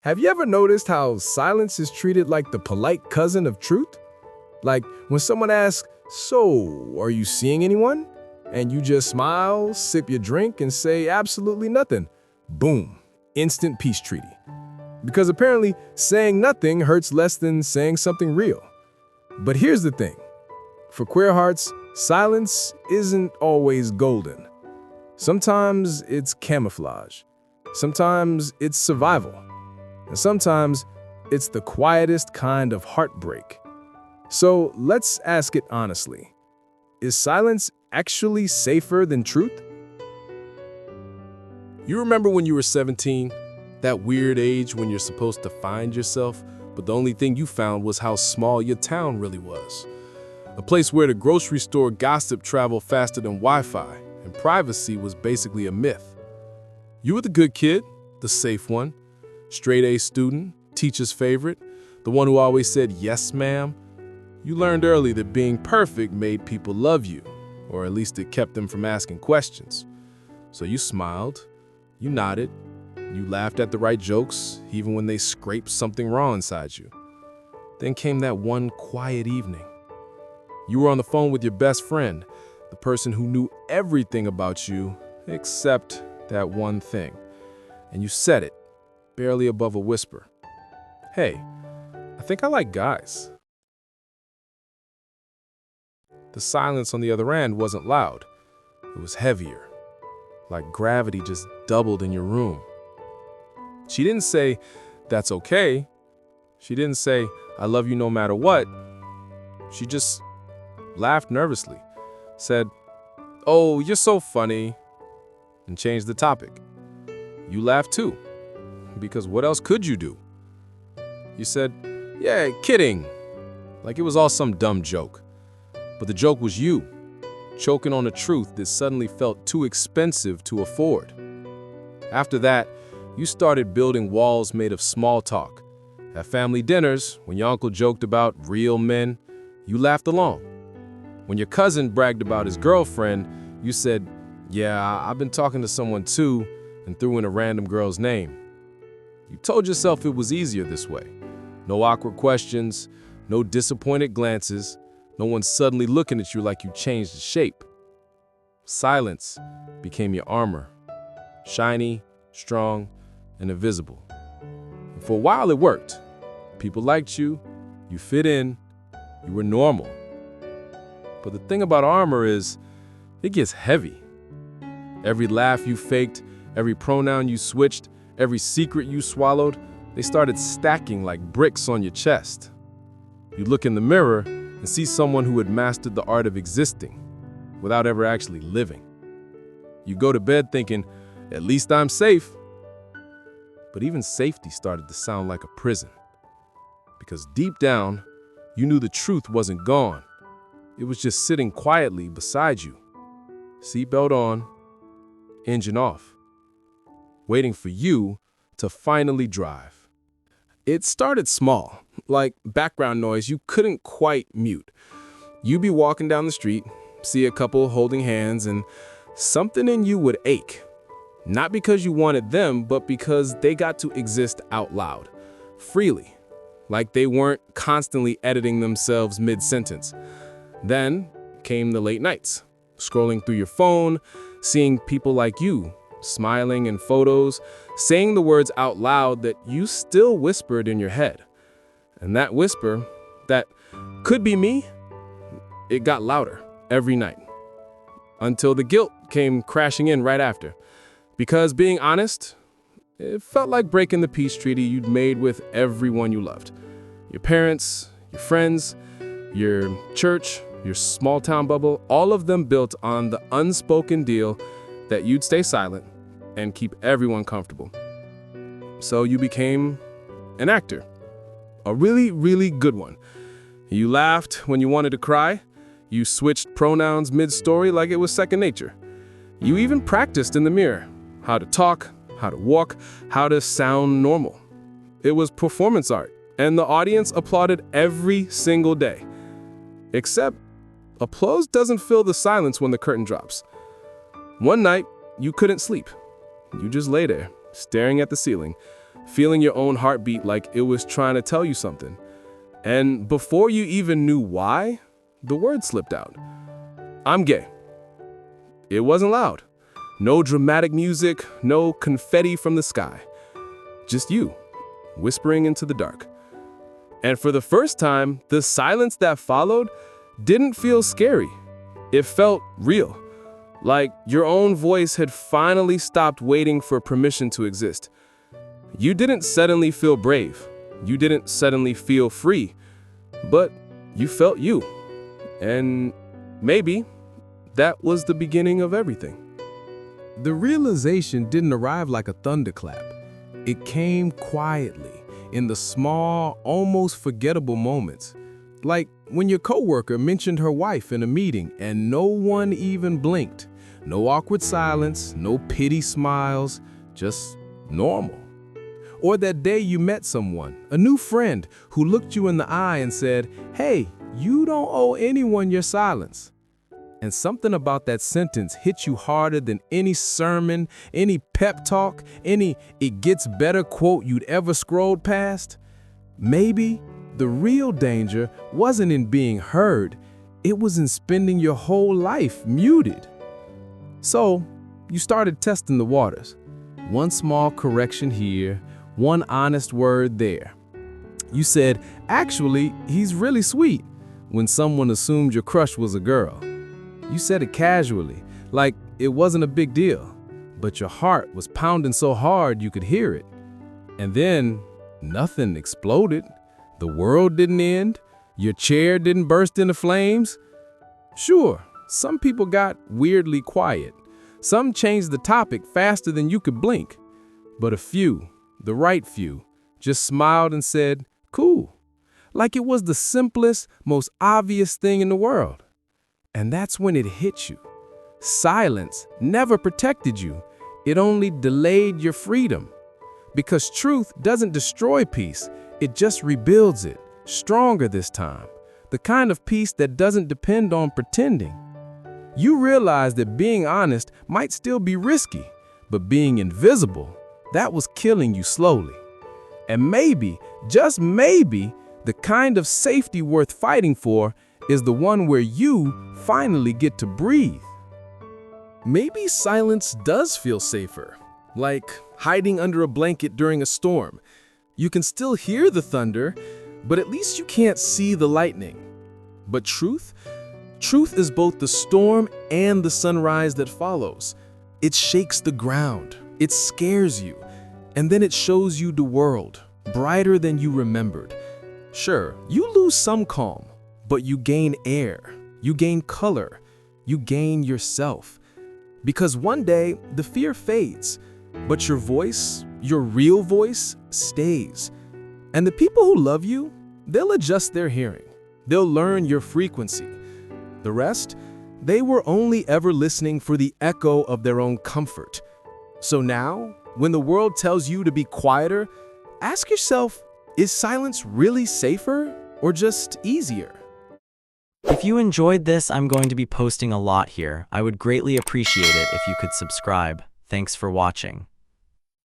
Have you ever noticed how silence is treated like the polite cousin of truth? Like when someone asks, "So, are you seeing anyone?" And you just smile, sip your drink, and say absolutely nothing. Boom, instant peace treaty. Because apparently saying nothing hurts less than saying something real. But here's the thing. For queer hearts, silence isn't always golden. Sometimes it's camouflage. Sometimes it's survival. And sometimes it's the quietest kind of heartbreak. So let's ask it honestly. Is silence actually safer than truth? You remember when you were 17? That weird age when you're supposed to find yourself, but the only thing you found was how small your town really was. A place where the grocery store gossip traveled faster than Wi-Fi, and privacy was basically a myth. You were the good kid, the safe one, straight A student, teacher's favorite, the one who always said, "Yes, ma'am." You learned early that being perfect made people love you, or at least it kept them from asking questions. So you smiled, you nodded, you laughed at the right jokes, even when they scraped something raw inside you. Then came that one quiet evening. You were on the phone with your best friend, the person who knew everything about you except that one thing. And you said it, barely above a whisper. "Hey, I think I like guys." The silence on the other end wasn't loud. It was heavier, like gravity just doubled in your room. She didn't say, "That's okay." She didn't say, "I love you no matter what." She just laughed nervously, said, "Oh, you're so funny," and changed the topic. You laughed too, because what else could you do? You said, "Yeah, kidding," like it was all some dumb joke. But the joke was you, choking on a truth that suddenly felt too expensive to afford. After that, you started building walls made of small talk. At family dinners, when your uncle joked about real men, you laughed along. When your cousin bragged about his girlfriend, you said, "Yeah, I've been talking to someone too," and threw in a random girl's name. You told yourself it was easier this way. No awkward questions, no disappointed glances, no one suddenly looking at you like you changed the shape. Silence became your armor, shiny, strong, and invisible. And for a while it worked. People liked you, you fit in, you were normal. But the thing about armor is, it gets heavy. Every laugh you faked, every pronoun you switched, every secret you swallowed, they started stacking like bricks on your chest. You look in the mirror and see someone who had mastered the art of existing without ever actually living. You go to bed thinking, "At least I'm safe." But even safety started to sound like a prison. Because deep down, you knew the truth wasn't gone. It was just sitting quietly beside you. Seatbelt on, engine off, waiting for you to finally drive. It started small, like background noise you couldn't quite mute. You'd be walking down the street, see a couple holding hands, and something in you would ache. Not because you wanted them, but because they got to exist out loud, freely, like they weren't constantly editing themselves mid-sentence. Then came the late nights, scrolling through your phone, seeing people like you, smiling in photos, saying the words out loud that you still whispered in your head. And that whisper, that could be me, it got louder every night. Until the guilt came crashing in right after. Because being honest, it felt like breaking the peace treaty you'd made with everyone you loved. Your parents, your friends, your church, your small town bubble, all of them built on the unspoken deal that you'd stay silent and keep everyone comfortable. So you became an actor, a really, really good one. You laughed when you wanted to cry. You switched pronouns mid-story like it was second nature. You even practiced in the mirror, how to talk, how to walk, how to sound normal. It was performance art, and the audience applauded every single day. Except, applause doesn't fill the silence when the curtain drops. One night, you couldn't sleep. You just lay there, staring at the ceiling, feeling your own heartbeat like it was trying to tell you something. And before you even knew why, the word slipped out. I'm gay. It wasn't loud. No dramatic music, no confetti from the sky. Just you, whispering into the dark. And for the first time, the silence that followed didn't feel scary. It felt real. Like your own voice had finally stopped waiting for permission to exist. You didn't suddenly feel brave. You didn't suddenly feel free. But you felt you. And maybe that was the beginning of everything. The realization didn't arrive like a thunderclap. It came quietly, in the small, almost forgettable moments. Like when your coworker mentioned her wife in a meeting and no one even blinked. No awkward silence, no pity smiles, just normal. Or that day you met someone, a new friend, who looked you in the eye and said, "Hey, you don't owe anyone your silence." And something about that sentence hit you harder than any sermon, any pep talk, any "it gets better" quote you'd ever scrolled past. Maybe the real danger wasn't in being heard, it was in spending your whole life muted. So, you started testing the waters. One small correction here, one honest word there. You said, "Actually, he's really sweet," when someone assumed your crush was a girl. You said it casually, like it wasn't a big deal, but your heart was pounding so hard you could hear it. And then, nothing exploded. The world didn't end. Your chair didn't burst into flames. Sure, some people got weirdly quiet. Some changed the topic faster than you could blink. But a few, the right few, just smiled and said, "Cool." Like it was the simplest, most obvious thing in the world. And that's when it hit you. Silence never protected you. It only delayed your freedom. Because truth doesn't destroy peace, it just rebuilds it, stronger this time. The kind of peace that doesn't depend on pretending. You realize that being honest might still be risky, but being invisible, that was killing you slowly. And maybe, just maybe, the kind of safety worth fighting for is the one where you finally get to breathe. Maybe silence does feel safer, like hiding under a blanket during a storm. You can still hear the thunder, but at least you can't see the lightning. But truth? Truth is both the storm and the sunrise that follows. It shakes the ground, it scares you, and then it shows you the world, brighter than you remembered. Sure, you lose some calm, but you gain air, you gain color, you gain yourself. Because one day, the fear fades, but your voice, your real voice, stays. And the people who love you, they'll adjust their hearing. They'll learn your frequency. The rest, they were only ever listening for the echo of their own comfort. So now, when the world tells you to be quieter, ask yourself, is silence really safer or just easier? If you enjoyed this, I'm going to be posting a lot here. I would greatly appreciate it if you could subscribe. Thanks for watching.